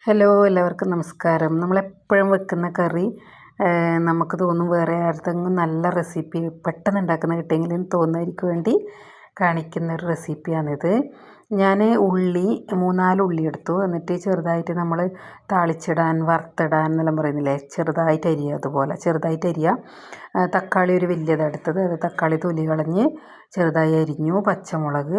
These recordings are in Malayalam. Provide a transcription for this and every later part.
ഹലോ, എല്ലാവർക്കും നമസ്കാരം. നമ്മളെപ്പോഴും വെക്കുന്ന കറി നമുക്ക് തോന്നും വേറെ ആരുടെയെങ്കിലും നല്ല റെസിപ്പി പെട്ടെന്ന് ഉണ്ടാക്കുന്ന കിട്ടിയെങ്കിലും തോന്നുന്നവർക്ക് വേണ്ടി കാണിക്കുന്ന ഒരു റെസിപ്പിയാണിത്. ഞാൻ ഉള്ളി 3-4 ഉള്ളി എടുത്തു. എന്നിട്ട് ചെറുതായിട്ട് നമ്മൾ താളിച്ചിടാൻ വറുത്തിടാൻ എന്നെല്ലാം പറയുന്നില്ലേ, ചെറുതായിട്ട് അരിയുക. അതുപോലെ ചെറുതായിട്ട് അരിയുക. തക്കാളി ഒരു വലിയതെടുത്തത്, അത് തക്കാളി തൊലി കളഞ്ഞ് ചെറുതായി അരിഞ്ഞു. പച്ചമുളക്,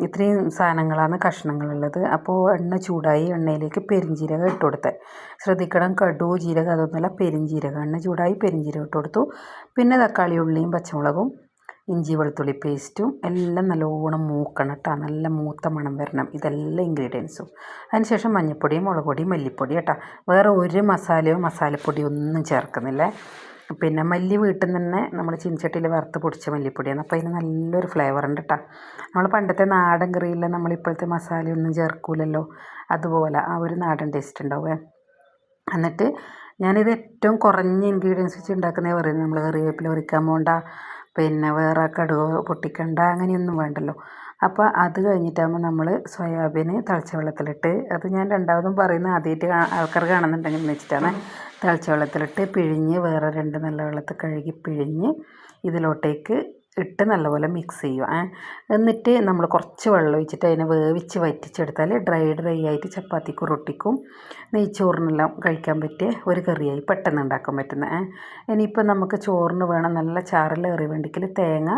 ഇത്രയും സാധനങ്ങളാണ് കഷ്ണങ്ങളുള്ളത്. അപ്പോൾ എണ്ണ ചൂടായി, എണ്ണയിലേക്ക് പെരിഞ്ജീരകം ഇട്ട് കൊടുത്തത്. ശ്രദ്ധിക്കണം, കടുക് ജീരകം അതൊന്നുമല്ല, പെരിഞ്ജീരകം. എണ്ണ ചൂടായി പെരിഞ്ജീരകം ഇട്ട് കൊടുത്തു. പിന്നെ തക്കാളി, ഉള്ളിയും പച്ചമുളകും ഇഞ്ചി വെളുത്തുള്ളി പേസ്റ്റും എല്ലാം നല്ലോണം മൂക്കണം കേട്ടോ. നല്ല മൂത്ത മണം വരണം ഇതെല്ലാം ഇൻഗ്രീഡിയൻസും. അതിനുശേഷം മഞ്ഞൾപ്പൊടിയും മുളക് പൊടിയും മല്ലിപ്പൊടി കേട്ടോ. വേറെ ഒരു മസാലയോ മസാലപ്പൊടിയോ ഒന്നും ചേർക്കുന്നില്ല. പിന്നെ മല്ലി വീട്ടിൽ നിന്ന് തന്നെ നമ്മൾ ചീനച്ചട്ടിയിൽ വറുത്ത് പൊടിച്ച മല്ലിപ്പൊടിയാണ്. അപ്പോൾ അതിന് നല്ലൊരു ഫ്ലേവർ ഉണ്ട് കേട്ടോ. നമ്മൾ പണ്ടത്തെ നാടൻ കറിയില്ല, നമ്മളിപ്പോഴത്തെ മസാലയൊന്നും ചേർക്കൂലല്ലോ, അതുപോലെ ആ ഒരു നാടൻ ടേസ്റ്റ് ഉണ്ടാവുക. എന്നിട്ട് ഞാനിത് ഏറ്റവും കുറഞ്ഞ ഇൻഗ്രീഡിയൻസ് വെച്ച് ഉണ്ടാക്കുന്നേ പറയുന്നത്. നമ്മൾ കറിവേപ്പില ഒരിക്കാൻ പോകണ്ട, പിന്നെ വേറെ കടുക് പൊട്ടിക്കണ്ട, അങ്ങനെയൊന്നും വേണ്ടല്ലോ. അപ്പോൾ അത് കഴിഞ്ഞിട്ടാകുമ്പോൾ നമ്മൾ സോയാബീന് തിളച്ച വെള്ളത്തിലിട്ട്, അത് ഞാൻ രണ്ടാമതും പറയുന്നത് ആദ്യമായിട്ട് ആൾക്കാർ കാണുന്നുണ്ടെങ്കിൽ എന്ന് വെച്ചിട്ടാണ്, തിളച്ച വെള്ളത്തിലിട്ട് പിഴിഞ്ഞ് വേറെ 2 നല്ല വെള്ളത്തിൽ കഴുകി പിഴിഞ്ഞ് ഇതിലോട്ടേക്ക് ഇട്ട് നല്ലപോലെ മിക്സ് ചെയ്യുക. എന്നിട്ട് നമ്മൾ കുറച്ച് വെള്ളം ഒഴിച്ചിട്ട് അതിനെ വേവിച്ച് വറ്റിച്ചെടുത്താൽ ഡ്രൈ ആയിട്ട് ചപ്പാത്തിക്കും റൊട്ടിക്കും നെയ്ച്ചോറിനെല്ലാം കഴിക്കാൻ പറ്റിയ ഒരു കറിയായി, പെട്ടെന്ന് ഉണ്ടാക്കാൻ പറ്റുന്ന. ഇനിയിപ്പോൾ നമുക്ക് ചോറിന് വേണം നല്ല ചാറിൽ കറി വേണ്ടിക്കൽ തേങ്ങ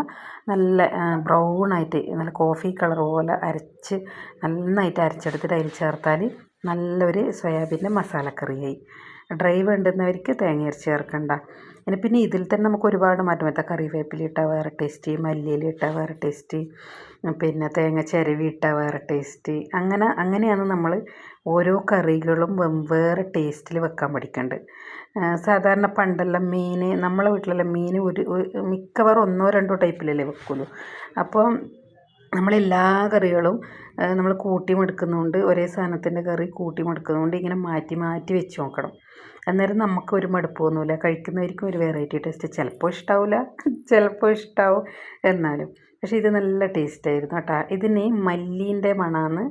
നല്ല ബ്രൗണായിട്ട് നല്ല കോഫി കളർ പോലെ അരച്ച് നന്നായിട്ട് അരച്ചെടുത്തിട്ട് അതിൽ ചേർത്താൽ നല്ലൊരു സോയാബീൻ്റെ മസാലക്കറിയായി. ഡ്രൈ വേണ്ടുന്നവർക്ക് തേങ്ങ അരച്ച് ചേർക്കണ്ട. പിന്നെ ഇതിൽ തന്നെ നമുക്ക് ഒരുപാട് മാറ്റം വരുത്താം. കറിവേപ്പില ഇട്ടാൽ വേറെ ടേസ്റ്റ്, മല്ലിയില ഇട്ടാൽ വേറെ ടേസ്റ്റ്, പിന്നെ തേങ്ങ ചിരവി ഇട്ടാൽ വേറെ ടേസ്റ്റ്. അങ്ങനെയാണ് നമ്മൾ ഓരോ കറികളും വേറെ ടേസ്റ്റിൽ വെക്കാൻ പഠിക്കേണ്ടത്. സാധാരണ പണ്ടെല്ലാം മീൻ, നമ്മളെ വീട്ടിലെല്ലാം മീൻ മിക്കവാറും 1-2 ടൈപ്പിലല്ലേ വെക്കുള്ളൂ. അപ്പോൾ നമ്മളെല്ലാ കറികളും നമ്മൾ കൂട്ടിമെടുക്കുന്നതുകൊണ്ട്, ഒരേ സാധനത്തിൻ്റെ കറി കൂട്ടിമെടുക്കുന്നതുകൊണ്ട് ഇങ്ങനെ മാറ്റി മാറ്റി വെച്ച് നോക്കണം. അന്നേരം നമുക്കൊരു മടുപ്പ് തോന്നില്ല, കഴിക്കുന്നവർക്കും ഒരു വെറൈറ്റി ടേസ്റ്റ്. ചിലപ്പോൾ ഇഷ്ടാവില്ല, ചിലപ്പോൾ ഇഷ്ടാവും, എന്നാലും. പക്ഷേ ഇത് നല്ല ടേസ്റ്റായിരുന്നു കേട്ടോ. ഇതിന് മല്ലീൻ്റെ മണമാണ്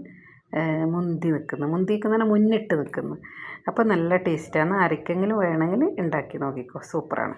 മുന്തി നിൽക്കുന്നത്, മുന്നിട്ട് നിൽക്കുന്നു. അപ്പോൾ നല്ല ടേസ്റ്റാണ്. ആർക്കെങ്കിലും വേണമെങ്കിൽ ഉണ്ടാക്കി നോക്കിക്കോ, സൂപ്പറാണ്.